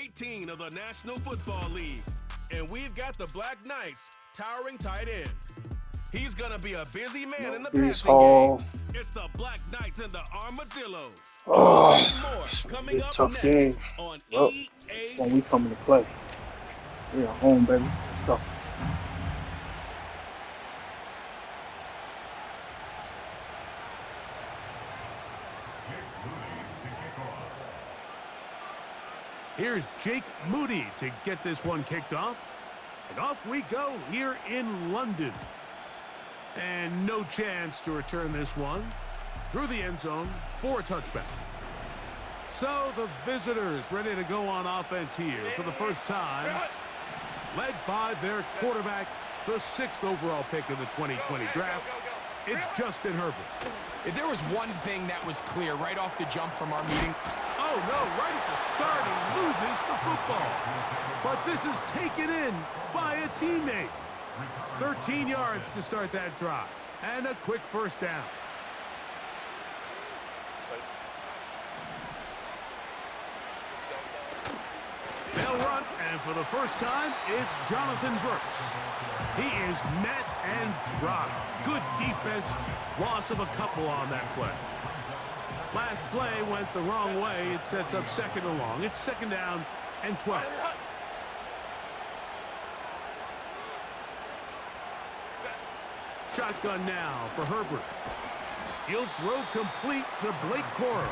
18 of the National Football League. And we've got the Black Knights towering tight end. He's going to be a busy man in the passing game. It's the Black Knights and the Armadillos. Oh, it's gonna be a tough game. On Well, it's when we come into play. We are home, baby. Let's go. Here's Jake Moody to get this one kicked off. And off we go here in London. And no chance to return this one through the end zone for a touchback. So the visitors ready to go on offense here for the first time, led by their quarterback, the 6th overall pick in the 2020 draft. It's Justin Herbert. If there was one thing that was clear right off the jump from our meeting. Oh no, right at the start he loses the football. But this is taken in by a teammate. 13 yards to start that drive. And a quick first down. They'll run, and for the first time, it's Jonathan Brooks. He is met and dropped. Good defense. Loss of a couple on that play. Last play went the wrong way. It sets up 2nd and long. It's 2nd down and 12. Shotgun now for Herbert. He'll throw complete to Blake Corum.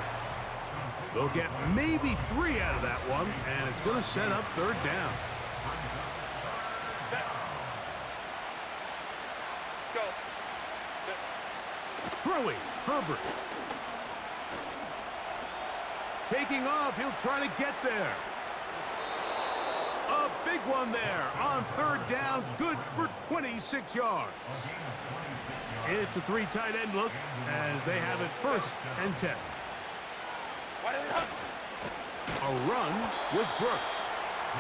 They'll get maybe 3 out of that one, and it's going to set up 3rd down. Throwing, Herbert. Taking off, he'll try to get there. A big one there on 3rd down, good for 26 yards. It's a 3 tight end look as they have it 1st and 10. A run with Brooks.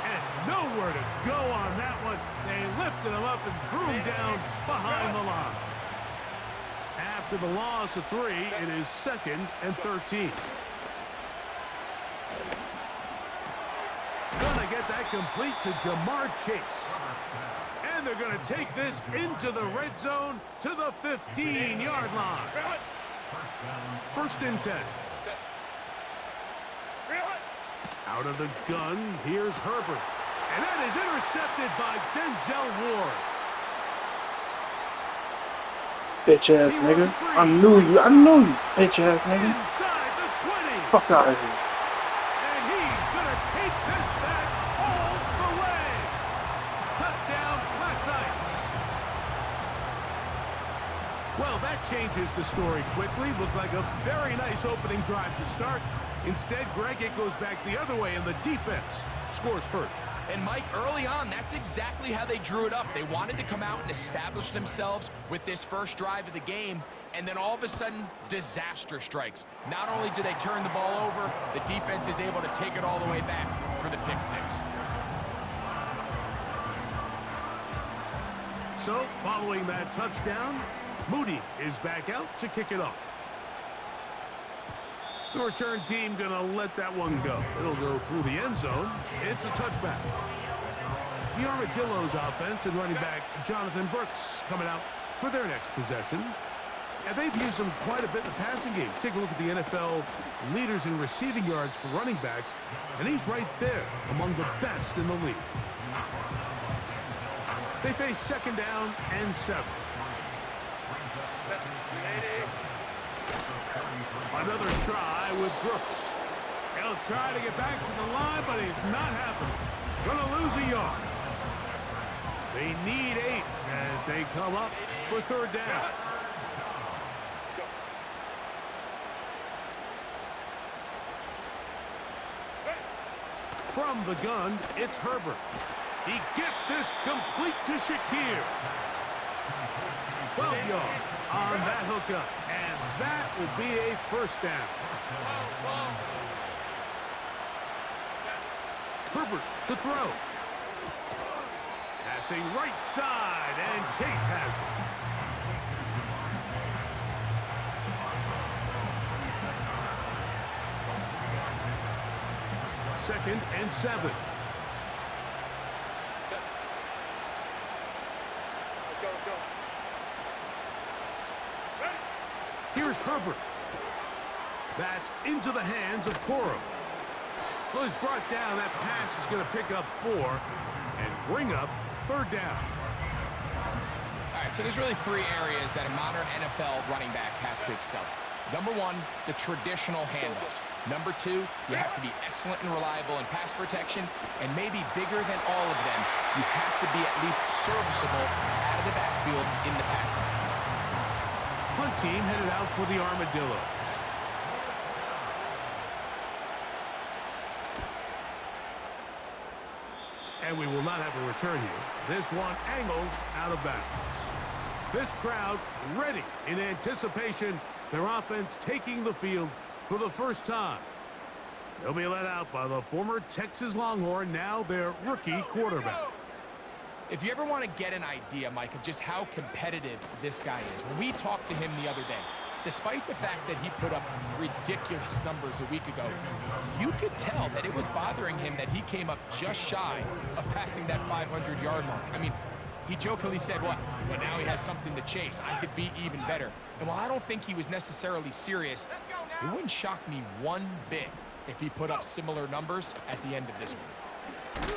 And nowhere to go on that one. They lifted him up and threw him down behind the line. After the loss of 3, it is 2nd and 13. Gonna get that complete to Jamar Chase. And they're gonna take this into the red zone to the 15-yard line. 1st and 10. Out of the gun, here's Herbert. And that is intercepted by Denzel Ward. Bitch ass nigga. I knew you, bitch ass nigga. Inside the 20. Fuck out of here. And he's gonna take this back all the way. Touchdown, Black Knights. Well, that changes the story quickly. Looked like a very nice opening drive to start. Instead, Greg, it goes back the other way, and the defense scores first. And Mike, early on, that's exactly how they drew it up. They wanted to come out and establish themselves with this first drive of the game, and then all of a sudden, disaster strikes. Not only do they turn the ball over, the defense is able to take it all the way back for the pick 6. So, following that touchdown, Moody is back out to kick it off. The return team gonna let that one go. It'll go through the end zone. It's a touchback. The Armadillo's offense and running back Jonathan Brooks coming out for their next possession. And they've used him quite a bit in the passing game. Take a look at the NFL leaders in receiving yards for running backs, and he's right there among the best in the league. They face 2nd down and 7. Another try with Brooks. He'll try to get back to the line, but he's not happening. Gonna lose a yard. They need 8 as they come up for 3rd down. From the gun, it's Herbert. He gets this complete to Shakir. 12 yards on that hookup, and that will be a 1st down. Herbert to throw. Passing right side, and Chase has it. 2nd and 7. Here's Herbert. That's into the hands of Coro. Well, he's brought down. That pass is going to pick up 4 and bring up 3rd down. All right, so there's really 3 areas that a modern NFL running back has to excel at. Number 1, the traditional handoffs. Number 2, you have to be excellent and reliable in pass protection. And maybe bigger than all of them, you have to be at least serviceable out of the backfield in the passing game. Punt team headed out for the Armadillos. And we will not have a return here. This one angled out of bounds. This crowd ready in anticipation. Their offense taking the field for the first time. They'll be let out by the former Texas Longhorn, now their rookie quarterback. If you ever want to get an idea, Mike, of just how competitive this guy is, when we talked to him the other day, despite the fact that he put up ridiculous numbers a week ago, you could tell that it was bothering him that he came up just shy of passing that 500-yard mark. I mean, he jokingly said, well, now he has something to chase. I could be even better. And while I don't think he was necessarily serious, it wouldn't shock me one bit if he put up similar numbers at the end of this one.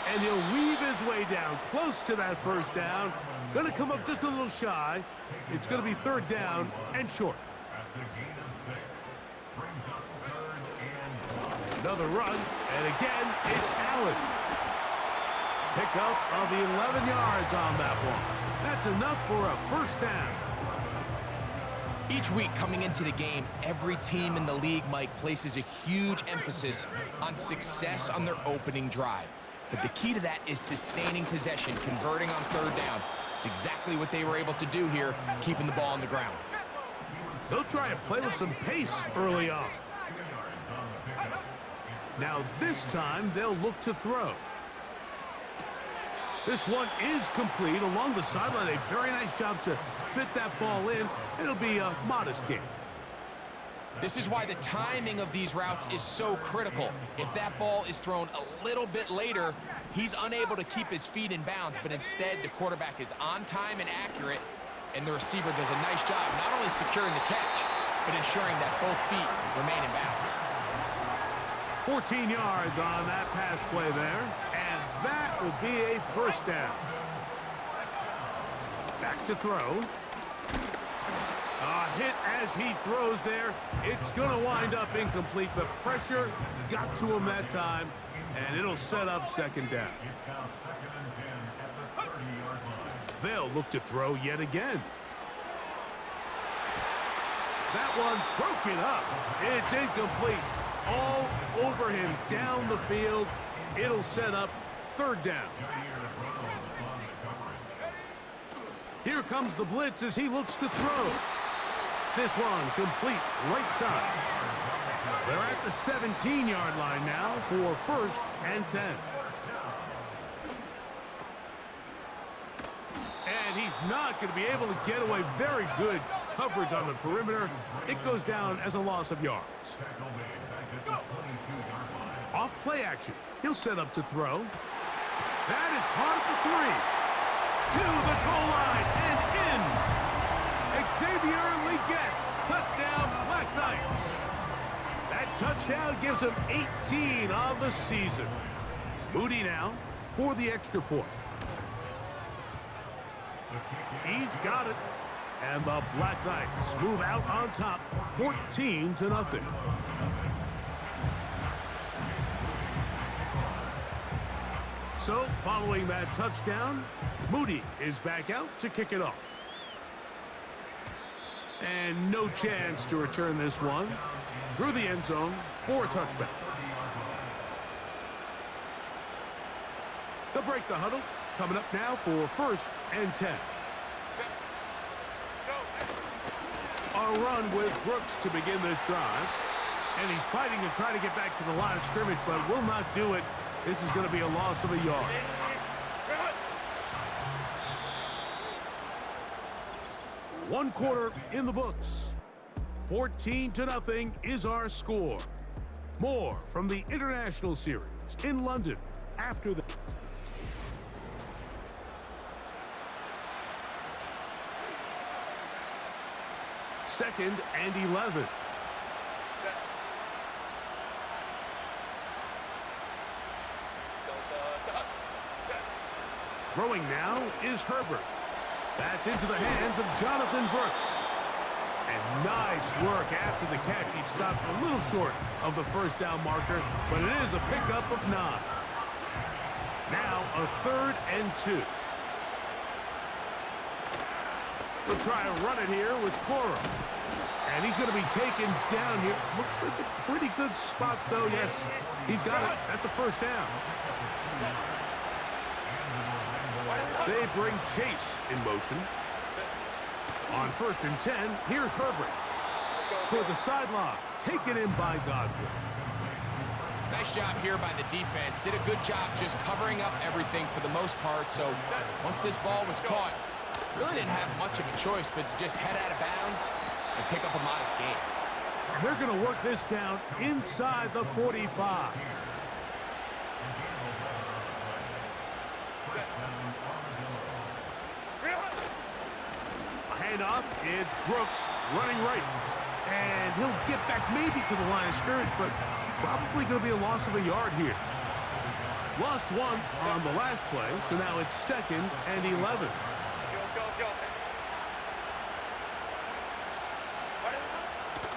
And he'll weave his way down close to that first down. Going to come up just a little shy. It's going to be 3rd down and short. Another run, and again, it's Allen. Pickup of the 11 yards on that one. That's enough for a first down. Each week coming into the game, every team in the league, Mike, places a huge emphasis on success on their opening drive. But the key to that is sustaining possession, converting on 3rd down. It's exactly what they were able to do here, keeping the ball on the ground. They'll try and play with some pace early on. Now this time, they'll look to throw. This one is complete along the sideline. A very nice job to fit that ball in. It'll be a modest gain. This is why the timing of these routes is so critical. If that ball is thrown a little bit later, he's unable to keep his feet in bounds, but instead the quarterback is on time and accurate, and the receiver does a nice job not only securing the catch, but ensuring that both feet remain in bounds. 14 yards on that pass play there, and that will be a first down. Back to throw. A hit as he throws there. It's going to wind up incomplete. The pressure got to him that time, and it'll set up 2nd down. They'll look to throw yet again. That one broken up. It's incomplete. All over him down the field. It'll set up 3rd down. Here comes the blitz as he looks to throw. This one complete right side. They're at the 17-yard line now for 1st and 10. And he's not going to be able to get away. Very good coverage on the perimeter. It goes down as a loss of yards. Off play action. He'll set up to throw. That is caught at the 3. To the goal line and in. Xavier Leggett, touchdown, Black Knights. That touchdown gives them 18 on the season. Moody now for the extra point. He's got it. And the Black Knights move out on top, 14-0. So, following that touchdown, Moody is back out to kick it off. And no chance to return this one through the end zone for a touchback. They'll break the huddle. Coming up now for 1st and 10. A run with Brooks to begin this drive. And he's fighting to try to get back to the line of scrimmage, but will not do it. This is going to be a loss of a yard. One quarter in the books. 14-0 is our score. More from the International Series in London after the... Second and 11. Throwing now is Herbert. That's into the hands of Jonathan Brooks. And nice work after the catch. He stopped a little short of the first down marker, but it is a pickup of 9. Now a 3rd and 2. We'll try to run it here with Cora. And he's going to be taken down here. Looks like a pretty good spot, though. Yes, he's got it. That's a first down. They bring Chase in motion. On 1st and 10, here's Herbert. Toward the sideline, taken in by Godwin. Nice job here by the defense. Did a good job just covering up everything for the most part. So once this ball was caught, really didn't have much of a choice but to just head out of bounds and pick up a modest gain. And they're going to work this down inside the 45. Off, it's Brooks running right. And he'll get back maybe to the line of scrimmage, but probably going to be a loss of a yard here. Lost 1 on the last play, so now it's 2nd and 11.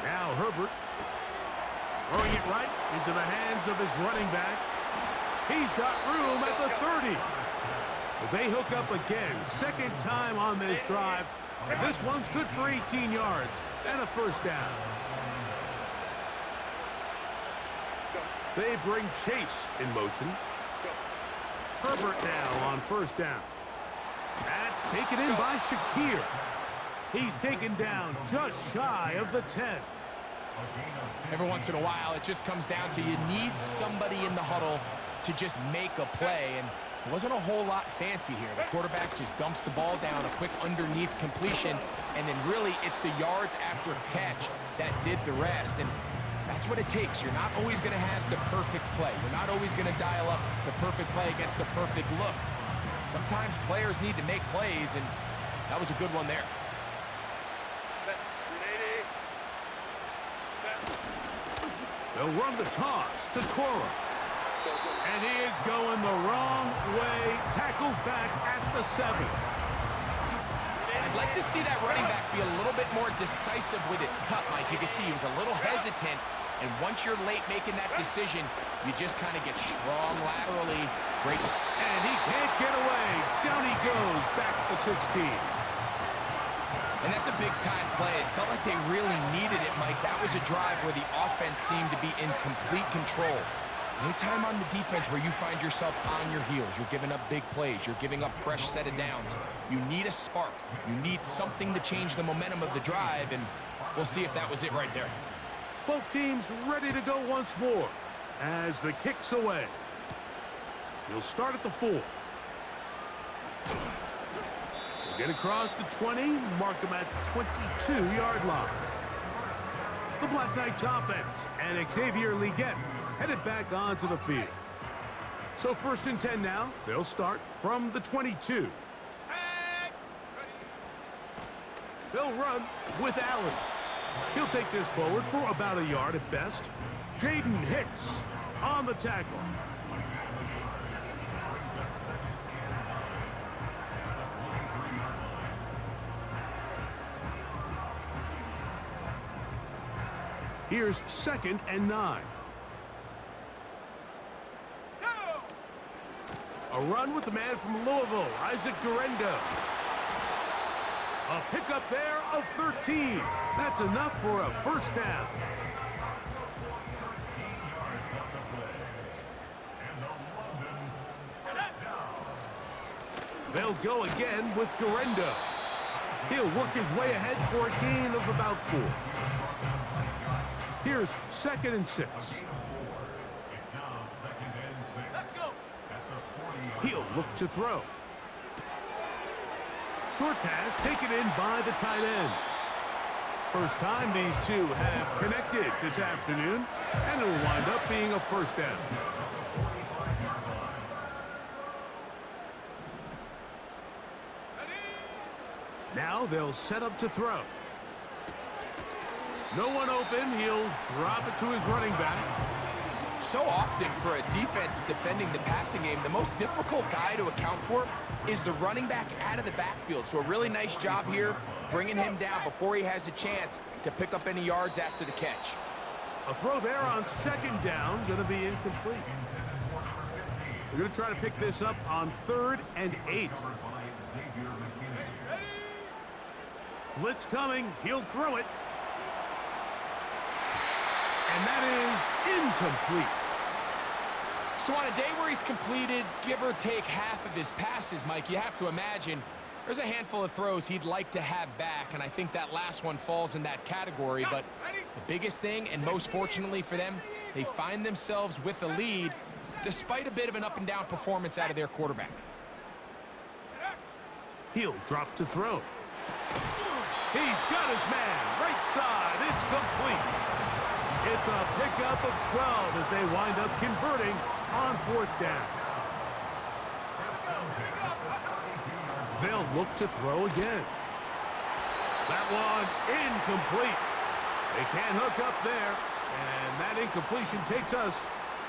Now Herbert throwing it right into the hands of his running back. He's got room at the 30. They hook up again, 2nd time on this drive. And this one's good for 18 yards and a first down. They bring Chase in motion. Herbert now on 1st down. That's taken in by Shakir. He's taken down just shy of the 10. Every once in a while, it just comes down to you need somebody in the huddle to just make a play. And it wasn't a whole lot fancy here. The quarterback just dumps the ball down, a quick underneath completion, and then really it's the yards after catch that did the rest. And that's what it takes. You're not always going to have the perfect play. You're not always going to dial up the perfect play against the perfect look. Sometimes players need to make plays, and that was a good one there. They'll run the toss to Cora. And he is going the wrong way. Tackled back at the 7. I'd like to see that running back be a little bit more decisive with his cut, Mike. You can see he was a little hesitant. And once you're late making that decision, you just kind of get strong laterally. Great. And he can't get away. Down he goes back to 16. And that's a big-time play. It felt like they really needed it, Mike. That was a drive where the offense seemed to be in complete control. Anytime on the defense where you find yourself on your heels, you're giving up big plays, you're giving up fresh set of downs, you need a spark. You need something to change the momentum of the drive, and we'll see if that was it right there. Both teams ready to go once more as the kick's away. He'll start at the 4. He'll get across the 20, mark him at the 22-yard line. The Black Knights offense and Xavier Leggett headed back onto the field. So 1st and 10 now. They'll start from the 22. They'll run with Allen. He'll take this forward for about a yard at best. Jaden Hicks on the tackle. Here's 2nd and 9. A run with the man from Louisville, Isaac Guerendo. A pickup there of 13. That's enough for a first down. They'll go again with Guerendo. He'll work his way ahead for a gain of about 4. Here's 2nd and 6. He'll look to throw. Short pass taken in by the tight end. First time these two have connected this afternoon. And it'll wind up being a first down. Now they'll set up to throw. No one open. He'll drop it to his running back. So often for a defense defending the passing game, the most difficult guy to account for is the running back out of the backfield. So a really nice job here bringing him down before he has a chance to pick up any yards after the catch. A throw there on second down, going to be incomplete. They're going to try to pick this up on 3rd and 8. Blitz coming. He'll throw it. And that is incomplete. So on a day where he's completed, give or take half of his passes, Mike, you have to imagine there's a handful of throws he'd like to have back, and I think that last one falls in that category. But the biggest thing, and most fortunately for them, they find themselves with a lead despite a bit of an up-and-down performance out of their quarterback. He'll drop to throw. He's got his man. Right side. It's complete. It's a pickup of 12 as they wind up converting on 4th down. They'll look to throw again. That one incomplete. They can't hook up there. And that incompletion takes us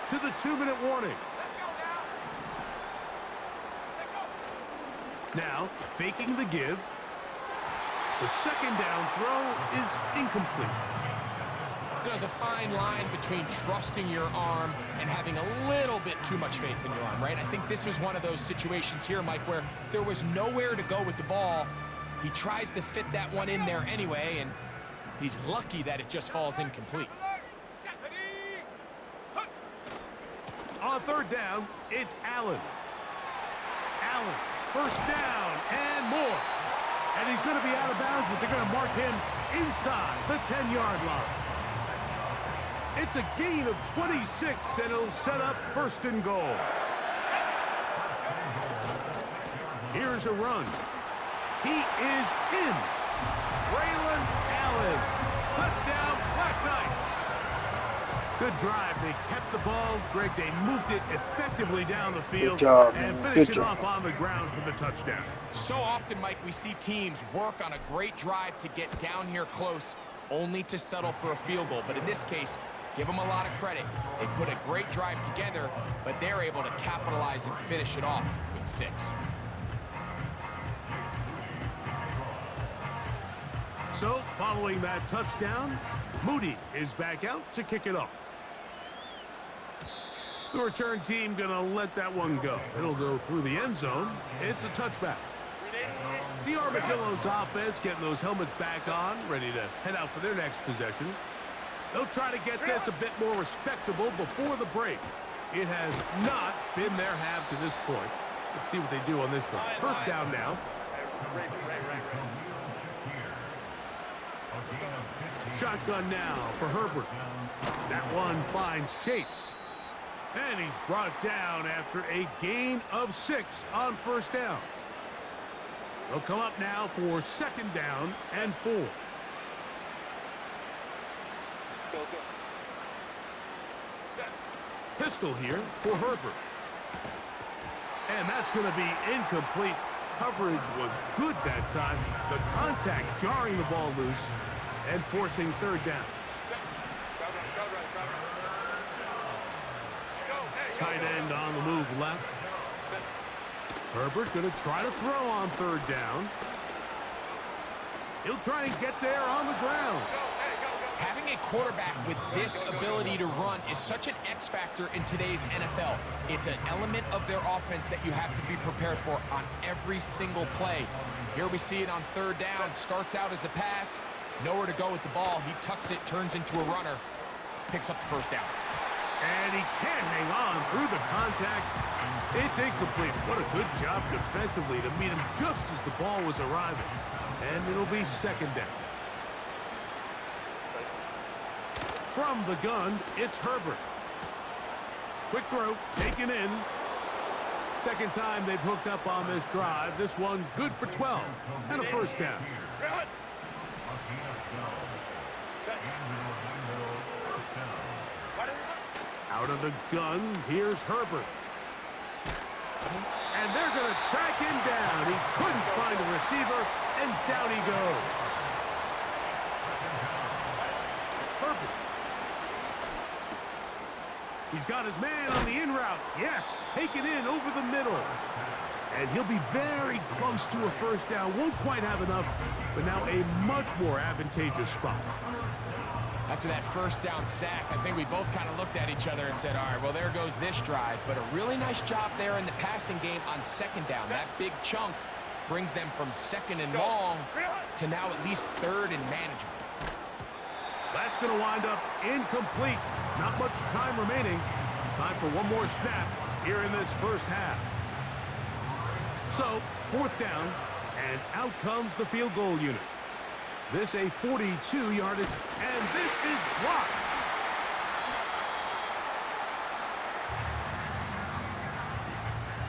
to the 2-minute warning. Now, faking the give. The second down throw is incomplete. There's a fine line between trusting your arm and having a little bit too much faith in your arm, right? I think this was one of those situations here, Mike, where there was nowhere to go with the ball. He tries to fit that one in there anyway, and he's lucky that it just falls incomplete. On 3rd down, it's Allen. Allen, first down and more. And he's going to be out of bounds, but they're going to mark him inside the 10-yard line. It's a gain of 26, and it'll set up 1st and goal. Here's a run. He is in. Braylon Allen. Touchdown, Black Knights. Good drive. They kept the ball. Greg, they moved it effectively down the field. Good job, and man. finished Good it job. off on the ground for the touchdown. So often, Mike, we see teams work on a great drive to get down here close, only to settle for a field goal. But in this case, give them a lot of credit. They put a great drive together, but they're able to capitalize and finish it off with 6. So, following that touchdown, Moody is back out to kick it off. The return team going to let that one go. It'll go through the end zone. It's a touchback. The Armadillo's offense getting those helmets back on, ready to head out for their next possession. They'll try to get this a bit more respectable before the break. It has not been their half to this point. Let's see what they do on this drive. First down now. Shotgun now for Herbert. That one finds Chase. And he's brought down after a gain of 6 on 1st down. They'll come up now for 2nd down and 4. Pistol here for Herbert. And that's going to be incomplete. Coverage was good that time. The contact jarring the ball loose and forcing 3rd down. Tight end on the move left. Herbert going to try to throw on 3rd down. He'll try and get there on the ground. Having a quarterback with this ability to run is such an X factor in today's NFL. It's an element of their offense that you have to be prepared for on every single play. Here we see it on 3rd down. Starts out as a pass. Nowhere to go with the ball. He tucks it, turns into a runner. Picks up the 1st down. And he can't hang on through the contact. It's incomplete. What a good job defensively to meet him just as the ball was arriving. And it'll be 2nd down. From the gun, it's Herbert. Quick throw, taken in. 2nd time they've hooked up on this drive. This one good for 12 and a 1st down. Out of the gun, here's Herbert. And they're going to track him down. He couldn't find a receiver, and down he goes. Herbert. He's got his man on the in route. Yes, taken in over the middle. And he'll be very close to a first down. Won't quite have enough, but now a much more advantageous spot. After that first down sack, I think we both kind of looked at each other and said, all right, well, there goes this drive. But a really nice job there in the passing game on second down. That big chunk brings them from second and long to now at least third and manageable. That's going to wind up incomplete. Not much time remaining. Time for one more snap here in this first half. So, fourth down, and out comes the field goal unit. This a 42-yardage, and this is blocked.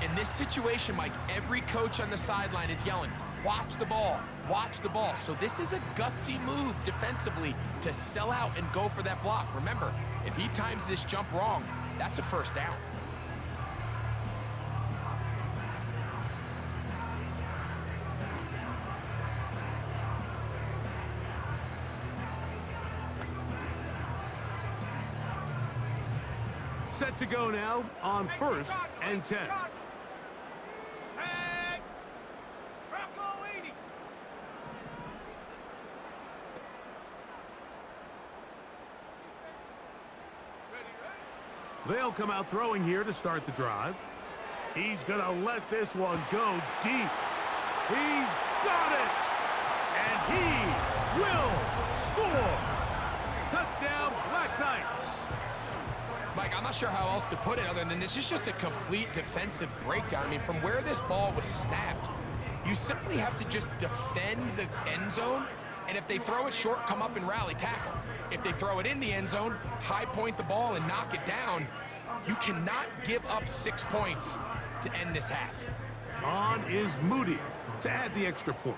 In this situation, Mike, every coach on the sideline is yelling, watch the ball, watch the ball. So this is a gutsy move defensively to sell out and go for that block. Remember, if he times this jump wrong, that's a first down. Set to go now on 1st and 10. They'll come out throwing here to start the drive. He's going to let this one go deep. He's got it! And he will score! Touchdown, Black Knights! Mike, I'm not sure how else to put it other than this is just a complete defensive breakdown. I mean, from where this ball was snapped, you simply have to just defend the end zone, and if they throw it short, come up and rally tackle. If they throw it in the end zone, high point the ball and knock it down. You cannot give up 6 points to end this half. On is Moody to add the extra point.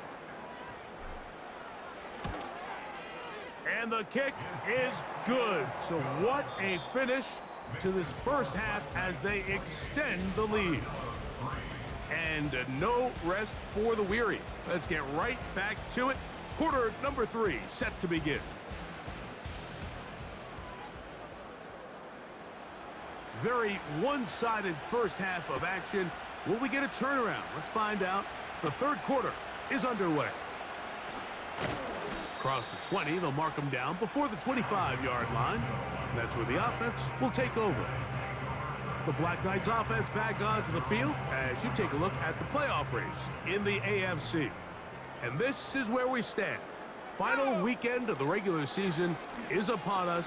And the kick is good. So what a finish to this first half as they extend the lead. And no rest for the weary. Let's get right back to it. Quarter number 3 set to begin. Very one-sided first half of action. Will we get a turnaround? Let's find out. The third quarter is underway. Across the 20, they'll mark them down before the 25-yard line. And that's where the offense will take over. The Black Knights offense back onto the field as you take a look at the playoff race in the AFC. And this is where we stand. Final weekend of the regular season is upon us.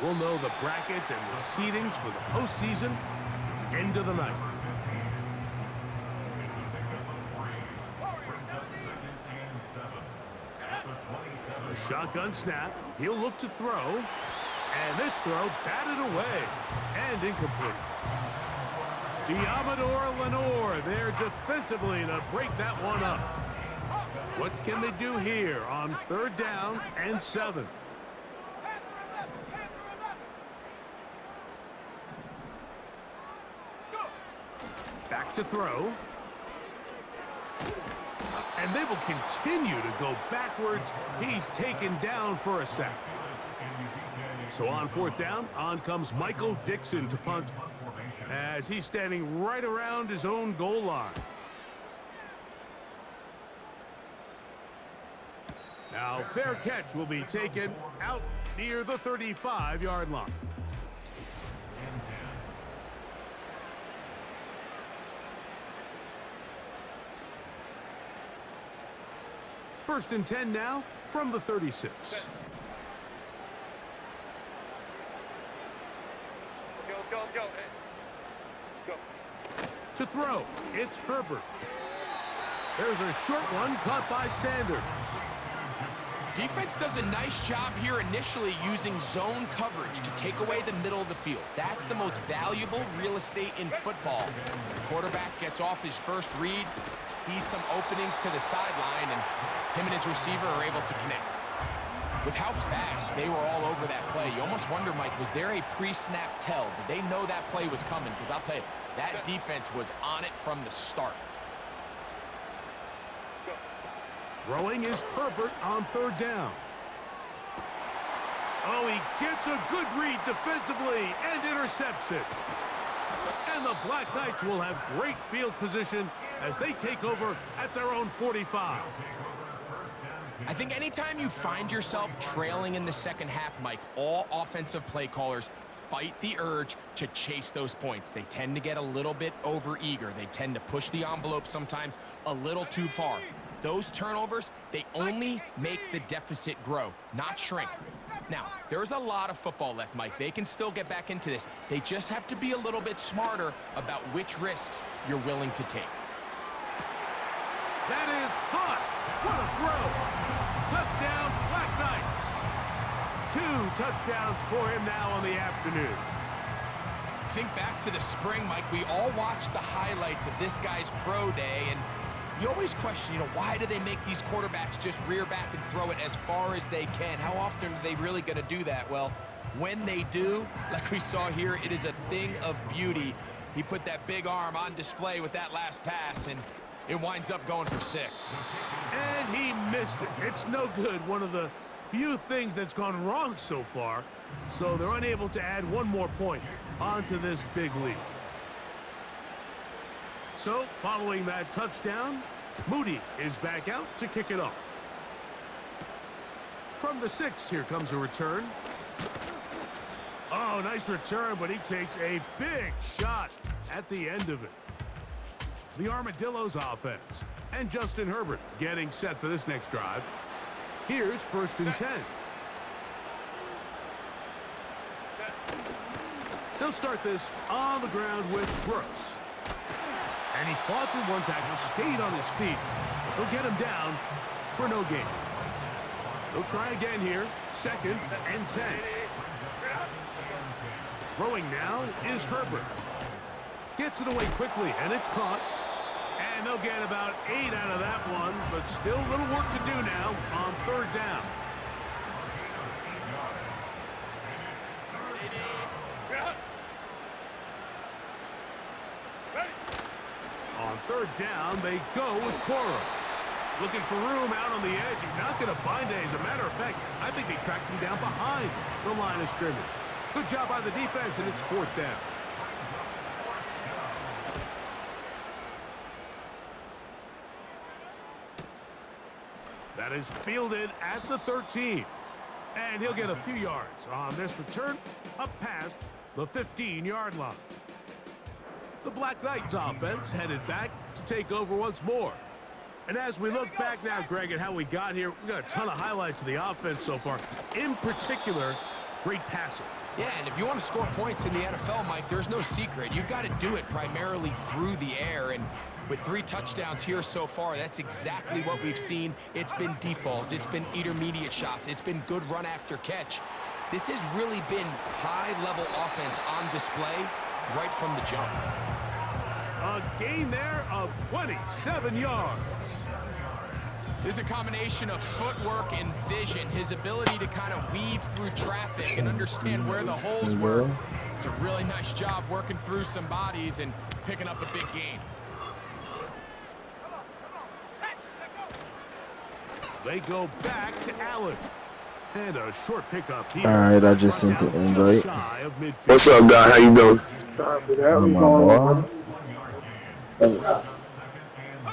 We'll know the brackets and the seedings for the postseason at the end of the night. A shotgun snap. He'll look to throw. And this throw batted away and incomplete. Diamador Lenore there defensively to break that one up. What can they do here on 3rd down and 7? Back to throw. And they will continue to go backwards. He's taken down for a sack. So on 4th down, on comes Michael Dixon to punt as he's standing right around his own goal line. Now, fair catch will be taken out near the 35-yard line. First and 10 now from the 36. To throw, it's Herbert. There's a short one caught by Sanders. Defense does a nice job here initially using zone coverage to take away the middle of the field. That's the most valuable real estate in football. The quarterback gets off his first read, sees some openings to the sideline, and him and his receiver are able to connect. With how fast they were all over that play, you almost wonder, Mike, was there a pre-snap tell? Did they know that play was coming? Because I'll tell you, that defense was on it from the start. Throwing is Herbert on 3rd down. Oh, he gets a good read defensively and intercepts it. And the Black Knights will have great field position as they take over at their own 45. I think anytime you find yourself trailing in the second half, Mike, all offensive play callers fight the urge to chase those points. They tend to get a little bit overeager. They tend to push the envelope sometimes a little too far. Those turnovers, they only make the deficit grow, not shrink. Now, there's a lot of football left, Mike. They can still get back into this. They just have to be a little bit smarter about which risks you're willing to take. That is hot. What a throw. Touchdown, Black Knights. 2 touchdowns for him now on the afternoon. Think back to the spring, Mike. We all watched the highlights of this guy's pro day, and you always question, why do they make these quarterbacks just rear back and throw it as far as they can? How often are they really going to do that? Well, when they do, like we saw here, it is a thing of beauty. He put that big arm on display with that last pass, and it winds up going for 6. And he missed it. It's no good. One of the few things that's gone wrong so far. So they're unable to add one more point onto this big lead. So, following that touchdown, Moody is back out to kick it off. From the 6, here comes a return. Oh, nice return, but he takes a big shot at the end of it. The Armadillo's offense, and Justin Herbert getting set for this next drive. Here's 1st and 10. They'll start this on the ground with Brooks. And he fought through one tackle, stayed on his feet, but they'll get him down for no gain. They'll try again here, 2nd and 10. Throwing now is Herbert. Gets it away quickly, and it's caught. And they'll get about 8 out of that one, but still a little work to do now on 3rd down. On 3rd down, they go with Cora. Looking for room out on the edge. He's not going to find it. As a matter of fact, I think they tracked him down behind the line of scrimmage. Good job by the defense, and it's 4th down. That is fielded at the 13. And he'll get a few yards on this return up past the 15-yard line. The Black Knights offense headed back to take over once more. And as we look back now, Greg, at how we got here, we got a ton of highlights of the offense so far. In particular, great passing. Yeah, and if you want to score points in the NFL, Mike, there's no secret. You've got to do it primarily through the air. And with 3 touchdowns here so far, that's exactly what we've seen. It's been deep balls. It's been intermediate shots. It's been good run after catch. This has really been high-level offense on display right from the jump. A gain there of 27 yards. There's a combination of footwork and vision, his ability to kind of weave through traffic and understand where the holes were. It's a really nice job working through some bodies and picking up a big gain. They go back to Allen. And a short pickup here. All right, I just sent the invite. What's up, guy? How you doing?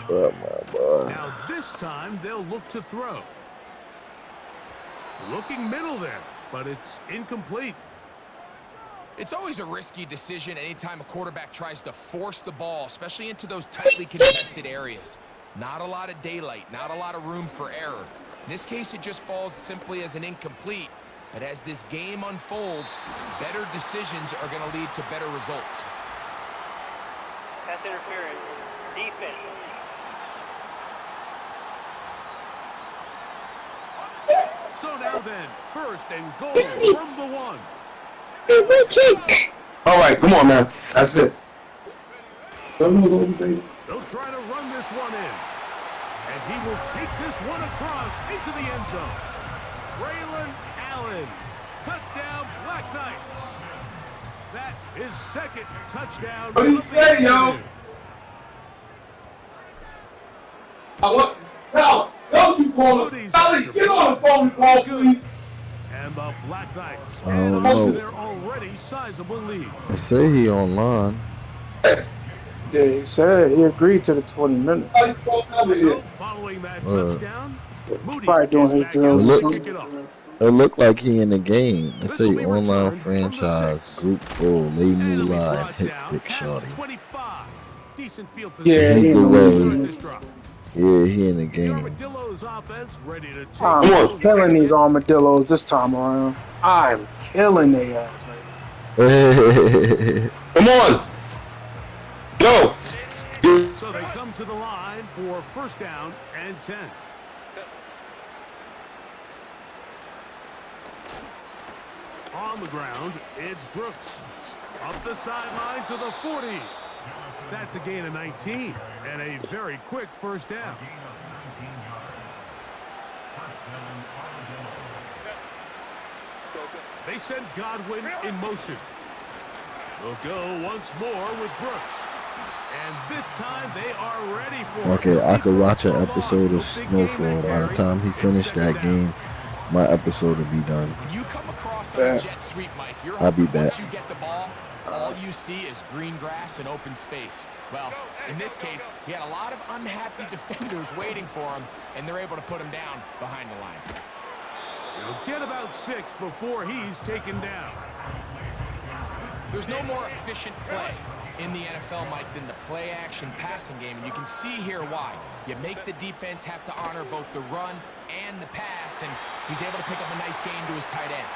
Now this time they'll look to throw. Looking middle there, but it's incomplete. It's always a risky decision anytime a quarterback tries to force the ball, especially into those tightly contested areas. Not a lot of daylight, not a lot of room for error. In this case, it just falls simply as an incomplete. But as this game unfolds, better decisions are going to lead to better results. Pass interference. Defense. So now then, 1st and goal from the 1. All right, come on, man. That's it. They'll try to run this one in. And he will take this one across into the end zone. Braylon Allen. Touchdown, Black Knights. That is second touchdown. What do you say, yo? What? No, don't you call him. Alex, get on the phone and call, please. And the Black Knights I add don't on to know. their already sizable lead. I say he online. Yeah, he said he agreed to the 20 minutes. So, following that touchdown, Moody Probably doing is his back drills out or to something. kick it off. It looked like he in the game. It This say will be online returned from the franchise 6. group full. Lay And move it'll be live. brought Hit down stick past shorty. the 25. Decent field Yeah, position. He's he away. knows. Start this drive. Yeah, he in the The game. Armadillo's offense ready to take I'm control. killing these armadillos this time around. I'm killing their ass right Come on. Go. So they come to the line for first down and 10. On the ground, it's Brooks. Up the sideline to the 40. That's a gain of 19 and a very quick first down. They send Godwin in motion. We'll go once more with Brooks. And this time they are ready for it. Okay, I could watch an Loss, episode no of big Snowfall. game By the that time he carry. finished It's that second down. game, my episode will be done. When you come across Yeah. a jet sweep, Mike, you're I'll be hoping once back. you get the ball, all you see is green grass and open space. Well, in this case, he had a lot of unhappy defenders waiting for him, and they're able to put him down behind the line. He'll get about 6 before he's taken down. There's no more efficient play in the NFL, Mike, than the play-action passing game, and you can see here why. You make the defense have to honor both the run and the pass, and he's able to pick up a nice gain to his tight end.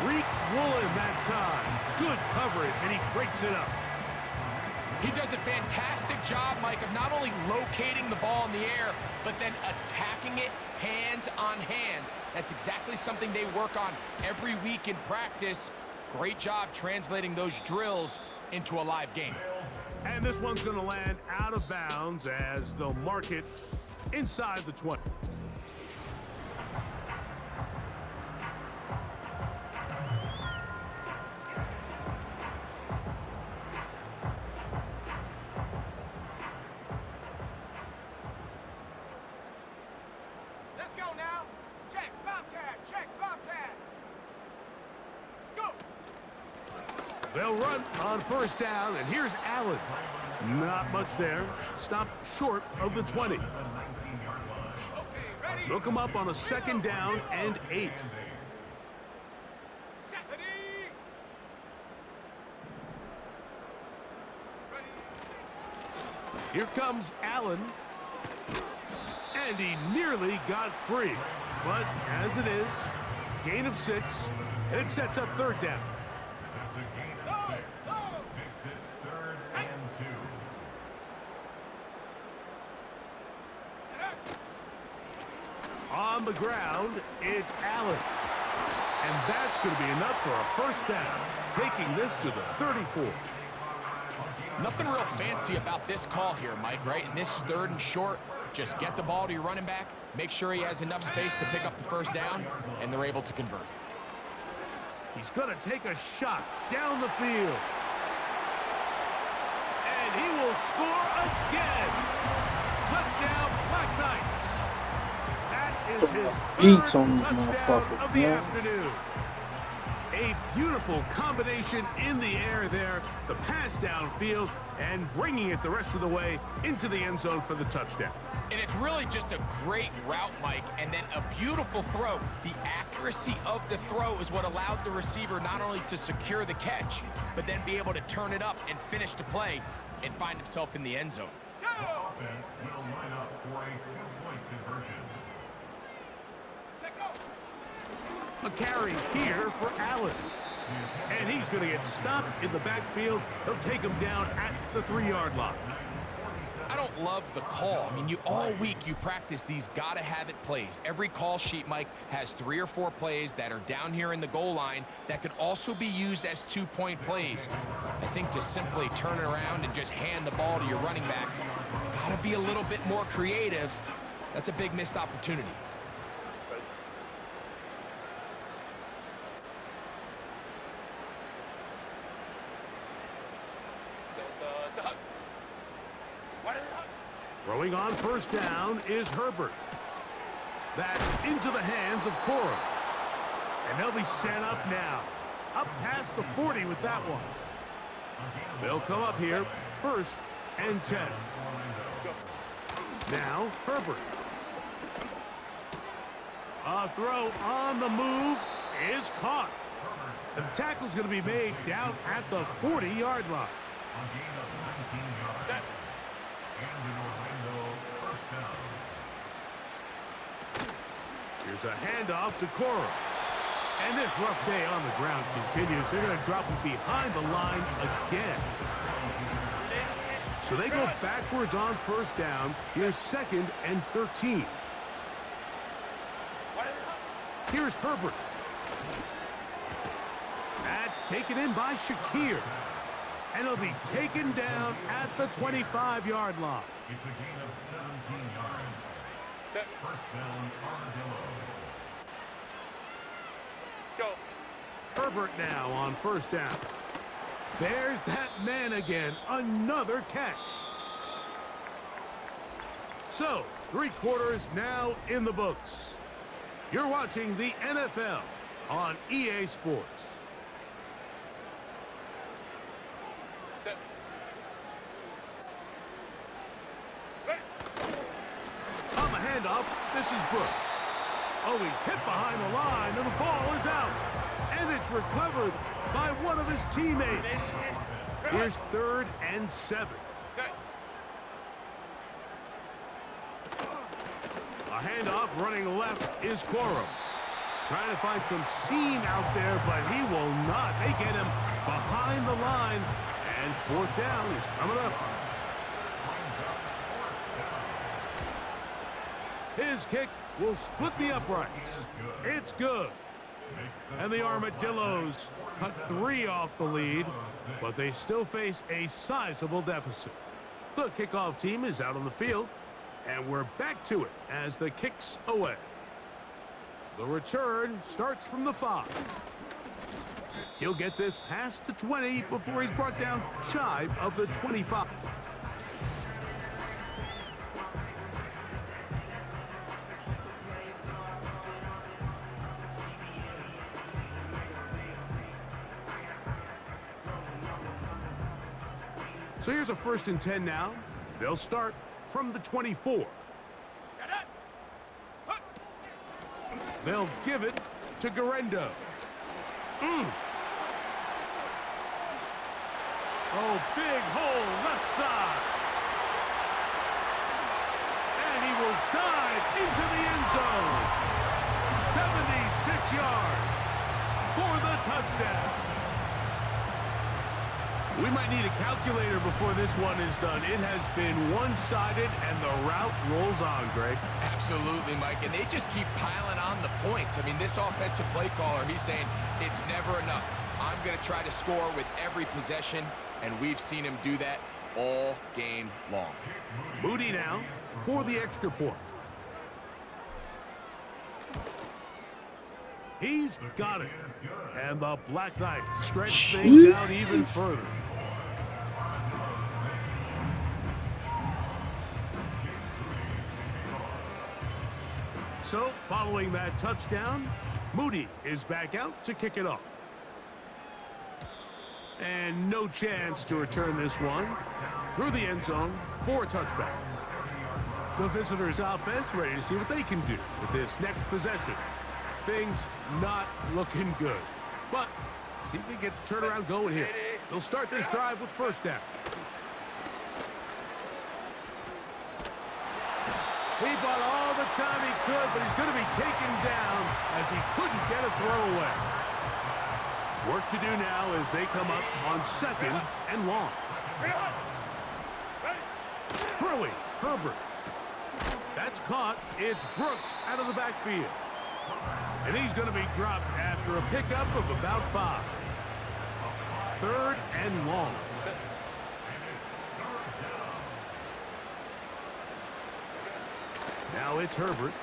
Reek Woolen that time. Good coverage, and he breaks it up. He does a fantastic job, Mike, of not only locating the ball in the air, but then attacking it hands on hands. That's exactly something they work on every week in practice. Great job translating those drills into a live game. And this one's going to land out of bounds as they'll mark it inside the 20. Let's go now. Check, Bobcat. Check, Bobcat. Go. They'll run on first down, and here's Allen. Not much there. Stopped short of the 20. Okay, ready. They'll come up on a second down and 8. Ready. Here comes Allen. And he nearly got free. But as it is, gain of 6, and it sets up third down. On the ground, it's Allen. And that's going to be enough for a first down, taking this to the 34. Nothing real fancy about this call here, Mike, right? In this third and short, just get the ball to your running back, make sure he has enough space to pick up the first down, and they're able to convert. He's going to take a shot down the field. And he will score again. Touchdown, Black Knights. That is his Beats third on these touchdown motherfuckers, of the man. afternoon. A beautiful combination in the air there, the pass downfield, and bringing it the rest of the way into the end zone for the touchdown. And it's really just a great route, Mike, and then a beautiful throw. The accuracy of the throw is what allowed the receiver not only to secure the catch, but then be able to turn it up and finish the play and find himself in the end zone. Offense will line up for a two-point conversion. A carry here for Allen. And he's going to get stopped in the backfield. They'll take him down at the 3-yard line. I don't love the call. I mean, all week you practice these gotta-have-it plays. Every call sheet, Mike, has 3 or 4 plays that are down here in the goal line that could also be used as 2-point plays. I think to simply turn it around and just hand the ball to your running back, gotta be a little bit more creative. That's a big missed opportunity. Throwing on first down is Herbert. That's into the hands of Cora. And they'll be set up now. Up past the 40 with that one. They'll come up here, 1st and 10. Now, Herbert. A throw on the move is caught. And the tackle's going to be made down at the 40-yard line. Here's a handoff to Cora. And this rough day on the ground continues. They're going to drop him behind the line again. So they go backwards on first down. Here's 2nd and 13. Here's Herbert. That's taken in by Shakir. And it'll be taken down at the 25-yard line. It's a gain of 17 yards. First down, Armadillo. Herbert now on first down. There's that man again. Another catch. So, 3 quarters now in the books. You're watching the NFL on EA Sports. On the handoff, this is Brooks. Oh, he's hit behind the line, and the ball is out. And it's recovered by one of his teammates. Here's 3rd and 7. A handoff running left is Corum. Trying to find some seam out there, but he will not. They get him behind the line. And 4th down is coming up. His kick will split the uprights. It's good. And the Armadillos cut 3 off the lead, but they still face a sizable deficit. The kickoff team is out on the field, and we're back to it as the kick's away. The return starts from the 5. He'll get this past the 20 before he's brought down shy of the 25. So here's a 1st and 10 now. They'll start from the 24. They'll give it to Garendo. Oh, big hole left side. And he will dive into the end zone. 76 yards for the touchdown. We might need a calculator before this one is done. It has been one-sided, and the route rolls on, Greg. Absolutely, Mike, and they just keep piling on the points. I mean, this offensive play caller, he's saying it's never enough. I'm going to try to score with every possession, and we've seen him do that all game long. Moody now for the extra point. He's got it. And the Black Knights stretch things out even further. So, following that touchdown, Moody is back out to kick it off. And no chance to return this one through the end zone for a touchback. The visitors' offense ready to see what they can do with this next possession. Things not looking good. But see if they get the turnaround going here. They'll start this drive with first down. He bought all the time he could, but he's going to be taken down as he couldn't get a throwaway. Work to do now as they come up on 2nd and long. Throwing, Herbert. That's caught. It's Brooks out of the backfield. And he's going to be dropped after a pickup of about 5. 3rd and long. Now it's Herbert.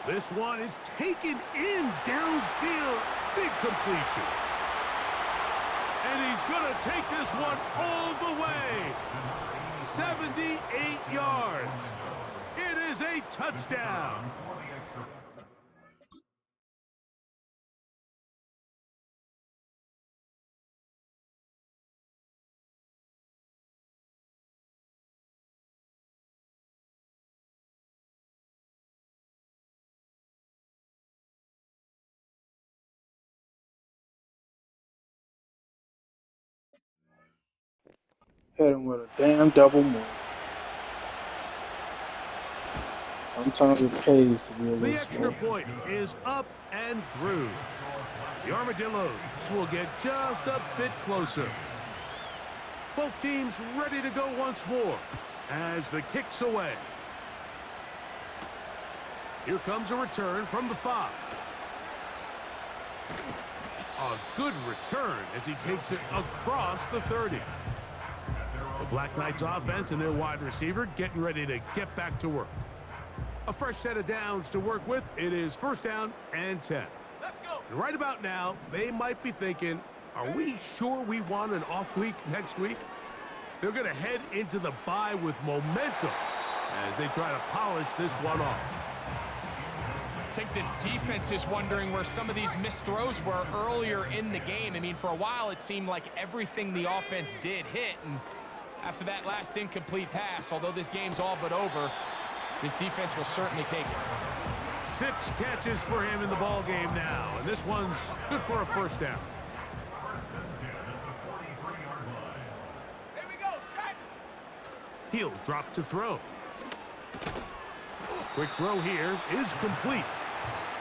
This one is taken in downfield. Big completion. And he's gonna take this one all the way. 78 yards. It is a touchdown. Hit him with a damn double move. Sometimes it pays to be a The little extra slow. point is up and through. The Armadillos will get just a bit closer. Both teams ready to go once more as the kick's away. Here comes a return from the 5. A good return as he takes it across the 30. The Black Knights offense and their wide receiver getting ready to get back to work. A fresh set of downs to work with. It is first down and 10. Let's go. And right about now, they might be thinking, are we sure we want an off week next week? They're going to head into the bye with momentum as they try to polish this one off. I think this defense is wondering where some of these missed throws were earlier in the game. I mean, for a while, it seemed like everything the offense did hit. And after that last incomplete pass, although this game's all but over, this defense will certainly take it. 6 catches for him in the ball game now, and this one's good for a first down. Here we go, set. He'll drop to throw. Quick throw here is complete,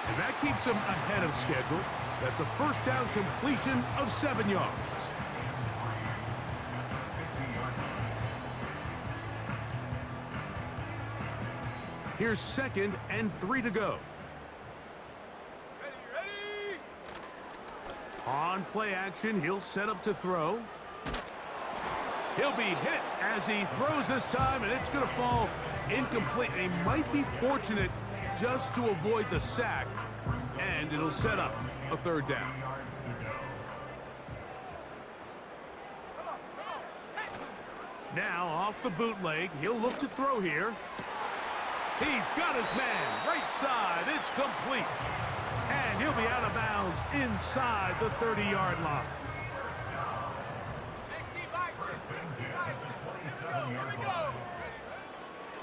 and that keeps him ahead of schedule. That's a first down completion of 7 yards. Here's 2nd and 3 to go. Ready. On play action, he'll set up to throw. He'll be hit as he throws this time, and it's going to fall incomplete. And he might be fortunate just to avoid the sack, and it'll set up a third down. Now, off the bootleg, he'll look to throw here. He's got his man, right side, it's complete. And he'll be out of bounds inside the 30-yard line. 60 by 6, 60 by 6. Here we go.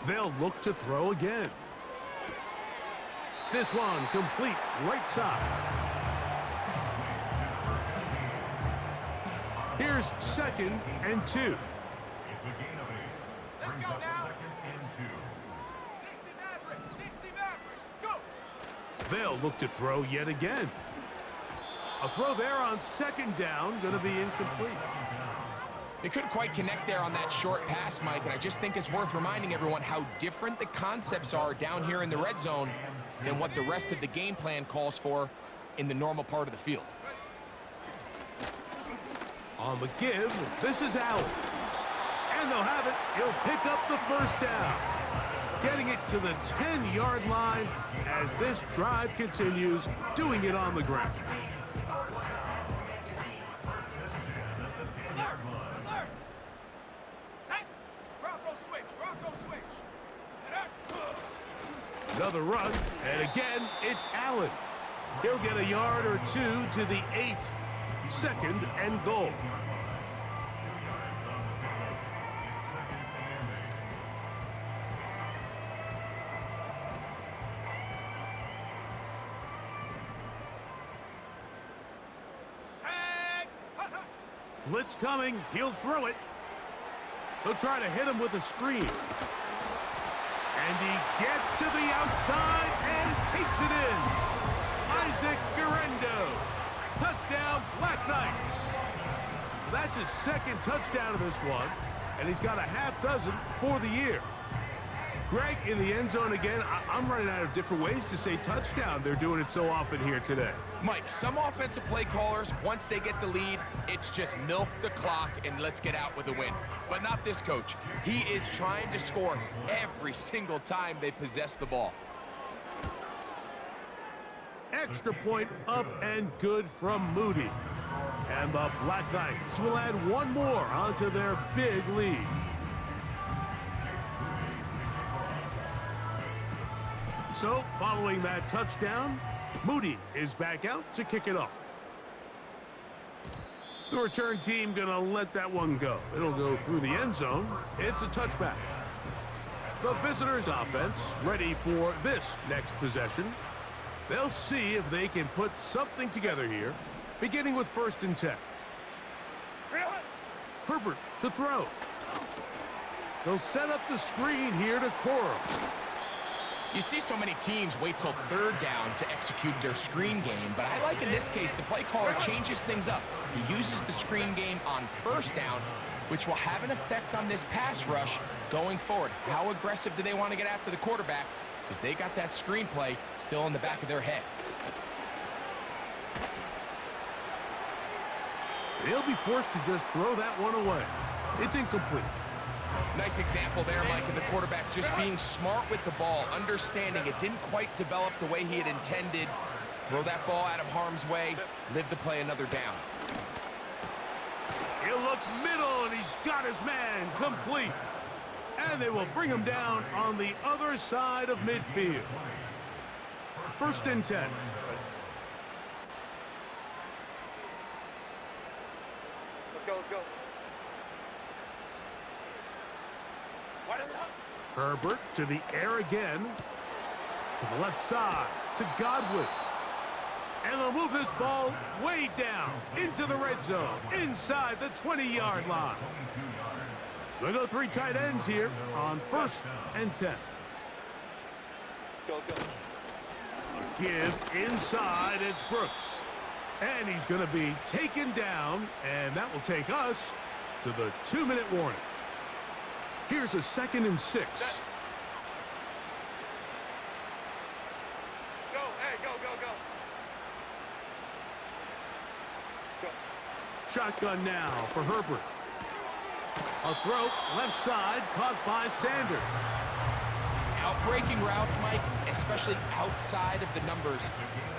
They'll look to throw again. This one complete, right side. Here's 2nd and 2. It's a gain of 8. Let's Brings go up now. 2nd and 2. 60 Maverick, go. They'll look to throw yet again. A throw there on 2nd down, going to be incomplete. They couldn't quite connect there on that short pass, Mike, and I just think it's worth reminding everyone how different the concepts are down here in the red zone than what the rest of the game plan calls for in the normal part of the field. On the give, this is Allen. And they'll have it. He'll pick up the first down. Getting it to the 10-yard line as this drive continues, doing it on the ground. Alert. Set. Bronco switch. Another run, and again, it's Allen. He'll get a yard or 2 to the 8. 2nd and goal. Blitz coming. He'll throw it. He'll try to hit him with a screen. And he gets to the outside and takes it in. Isaac Guerrero. Touchdown, Black Knights. So that's his 2nd touchdown of this one, and he's got a half dozen for the year. Greg, in the end zone again, I'm running out of different ways to say touchdown. They're doing it so often here today. Mike, some offensive play callers, once they get the lead, it's just milk the clock and let's get out with a win. But not this coach. He is trying to score every single time they possess the ball. Extra point up and good from Moody. And the Black Knights will add one more onto their big lead. So, following that touchdown, Moody is back out to kick it off. The return team gonna let that one go. It'll go through the end zone. It's a touchback. The visitors' offense ready for this next possession. They'll see if they can put something together here, beginning with 1st and 10. Herbert to throw. They'll set up the screen here to Corum. You see so many teams wait till 3rd down to execute their screen game, but I like in this case the play caller changes things up. He uses the screen game on 1st down, which will have an effect on this pass rush going forward. How aggressive do they want to get after the quarterback? Because they got that screen play still in the back of their head. They'll be forced to just throw that one away. It's incomplete. Nice example there, Mike, of the quarterback just being smart with the ball, understanding it didn't quite develop the way he had intended. Throw that ball out of harm's way, live to play another down. He'll look middle, and he's got his man complete. And they will bring him down on the other side of midfield. 1st and 10. Let's go, let's go. Herbert to the air again. To the left side, to Godwin. And they'll move this ball way down into the red zone, inside the 20-yard line. They'll go 3 tight ends here on 1st and 10. Let's go. Give inside, it's Brooks. And he's going to be taken down, and that will take us to the 2-minute warning. Here's a 2nd and 6. Go, hey, go. Shotgun now for Herbert. A throw, left side, caught by Sanders. Outbreaking routes, Mike, especially outside of the numbers,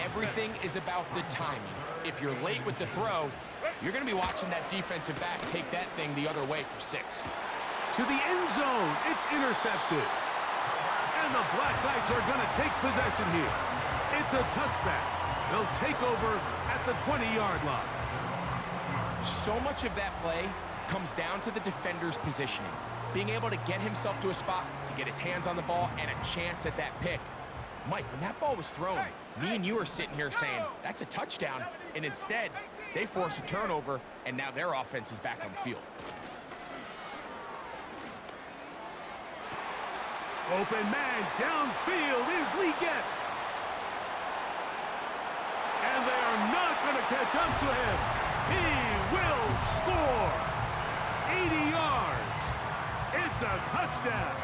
everything is about the timing. If you're late with the throw, you're going to be watching that defensive back take that thing the other way for 6. To the end zone, it's intercepted. And the Black Knights are going to take possession here. It's a touchback. They'll take over at the 20-yard line. So much of that play comes down to the defender's positioning. Being able to get himself to a spot, to get his hands on the ball, and a chance at that pick. Mike, when that ball was thrown, me and you are sitting here saying, that's a touchdown, and instead, they force a turnover, and now their offense is back on the field. Open man downfield is Leggett. And they are not going to catch up to him. He will score. 80 yards. It's a touchdown.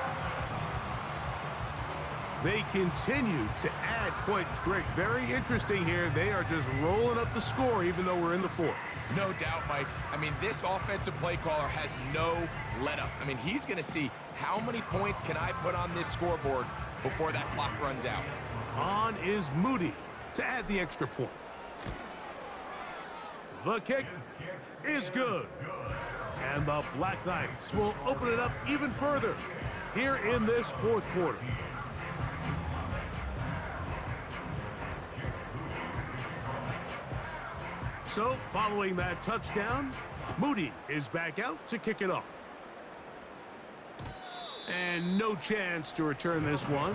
They continue to add points. Greg, very interesting here. They are just rolling up the score even though we're in the 4th. No doubt, Mike. I mean, this offensive play caller has no let-up. I mean, he's going to see how many points can I put on this scoreboard before that clock runs out. On is Moody to add the extra point. The kick is good. And the Black Knights will open it up even further here in this 4th quarter. So, following that touchdown, Moody is back out to kick it off. And no chance to return this one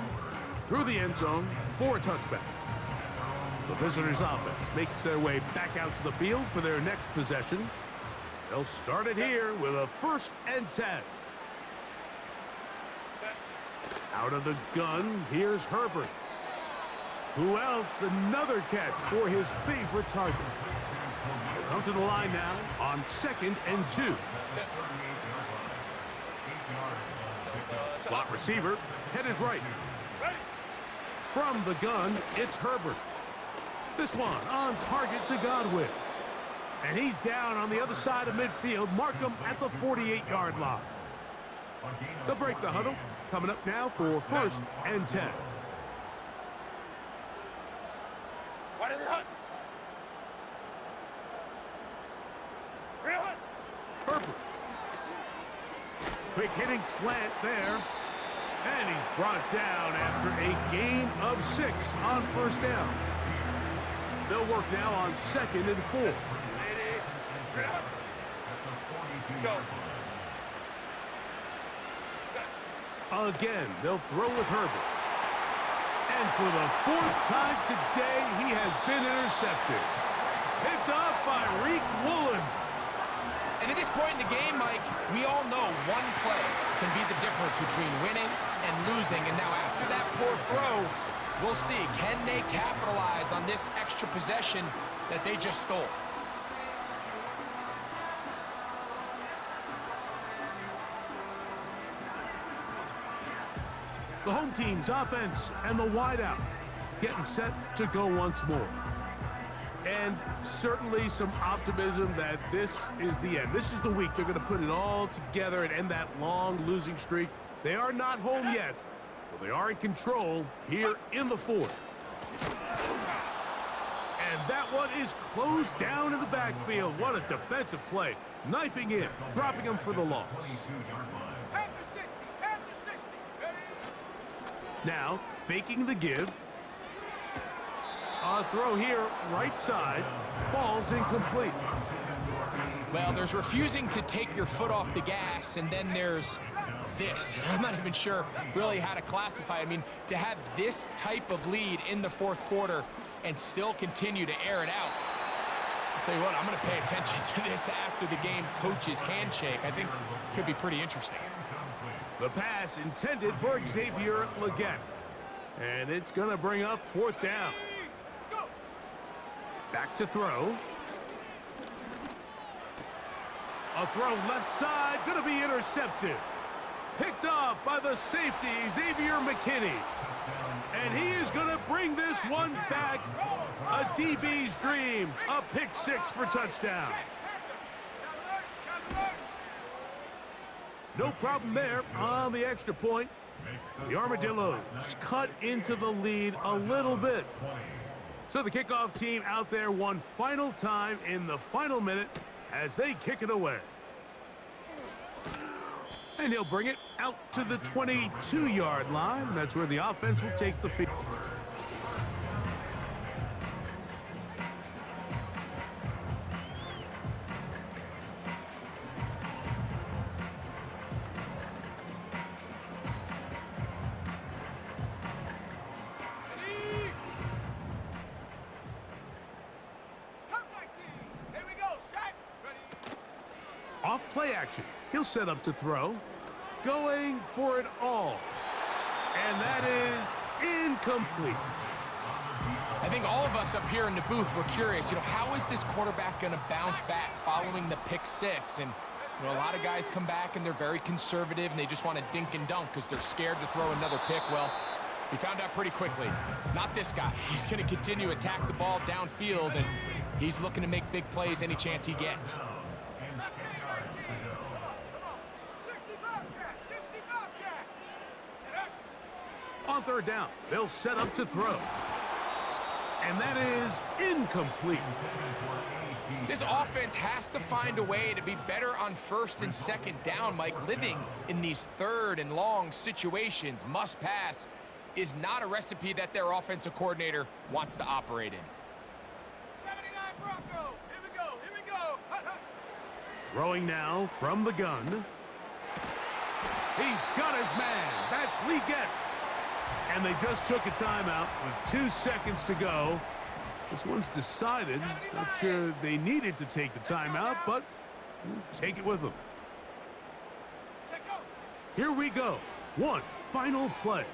through the end zone for a touchback. The visitors' offense makes their way back out to the field for their next possession. They'll start it here with a 1st and 10. Out of the gun, here's Herbert. Who else? Another catch for his favorite target. They'll come to the line now on 2nd and 2. Slot receiver headed right. From the gun, it's Herbert. This one on target to Godwin. And he's down on the other side of midfield. Mark him at the 48-yard line. They'll break the huddle. Coming up now for 1st and 10. Quick hitting slant there. And he's brought down after a gain of 6 on first down. They'll work now on 2nd and 4. Go. Again, they'll throw with Herbert. And for the 4th time today, he has been intercepted. Picked off by Reek Woolen. And at this point in the game, Mike, we all know one play can be the difference between winning and losing. And now after that 4th throw, we'll see, can they capitalize on this extra possession that they just stole? The home team's offense and the wideout getting set to go once more. And certainly some optimism that this is the end. This is the week they're going to put it all together and end that long losing streak. They are not home yet, but they are in control here in the 4th. And that one is closed down in the backfield. What a defensive play. Knifing in, dropping him for the loss. Now, faking the give. A throw here, right side, falls incomplete. Well, there's refusing to take your foot off the gas, and then there's this. I'm not even sure really how to classify. I mean, to have this type of lead in the 4th quarter and still continue to air it out. I'll tell you what, I'm going to pay attention to this after the game coach's handshake. I think could be pretty interesting. The pass intended for Xavier Legette. And it's going to bring up 4th down. Back to throw. A throw left side, going to be intercepted. Picked off by the safety, Xavier McKinney. And he is going to bring this one back. A DB's dream. A pick 6 for touchdown. No problem there on the extra point. The Armadillos cut into the lead a little bit. So the kickoff team out there one final time in the final minute as they kick it away. And he'll bring it out to the 22-yard line. That's where the offense will take the field. Off play action. He'll set up to throw. Going for it all. And that is incomplete. I think all of us up here in the booth were curious, how is this quarterback going to bounce back following the pick 6? And, a lot of guys come back and they're very conservative and they just want to dink and dunk because they're scared to throw another pick. Well, we found out pretty quickly. Not this guy. He's going to continue to attack the ball downfield, and he's looking to make big plays any chance he gets. On 3rd down, they'll set up to throw. And that is incomplete. This offense has to find a way to be better on 1st and 2nd down, Mike. Living in these 3rd and long situations, must pass, is not a recipe that their offensive coordinator wants to operate in. 79 Bronco. Here we go. Throwing now from the gun. He's got his man. That's Legette. And they just took a timeout with 2 seconds to go. This one's decided. Not sure they needed to take the timeout, but take it with them. Here we go. One final play.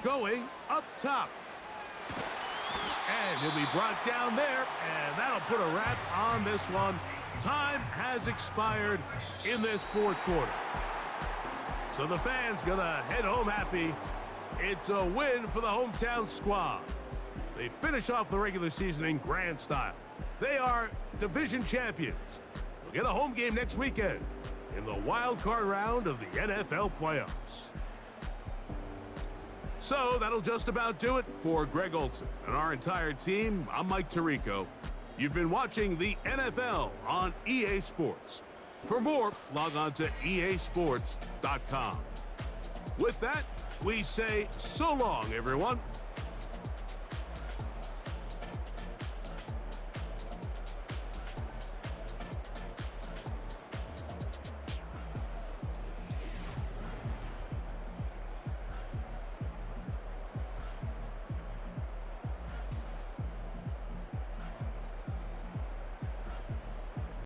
Going up top. And he'll be brought down there, and that'll put a wrap on this one. Time has expired in this 4th quarter. So the fans gonna head home happy. It's a win for the hometown squad. They finish off the regular season in grand style. They are division champions. They'll get a home game next weekend in the wild card round of the NFL playoffs. So that'll just about do it for Greg Olson and our entire team. I'm Mike Tirico. You've been watching the NFL on EA Sports. For more, log on to easports.com. With that, we say so long, everyone.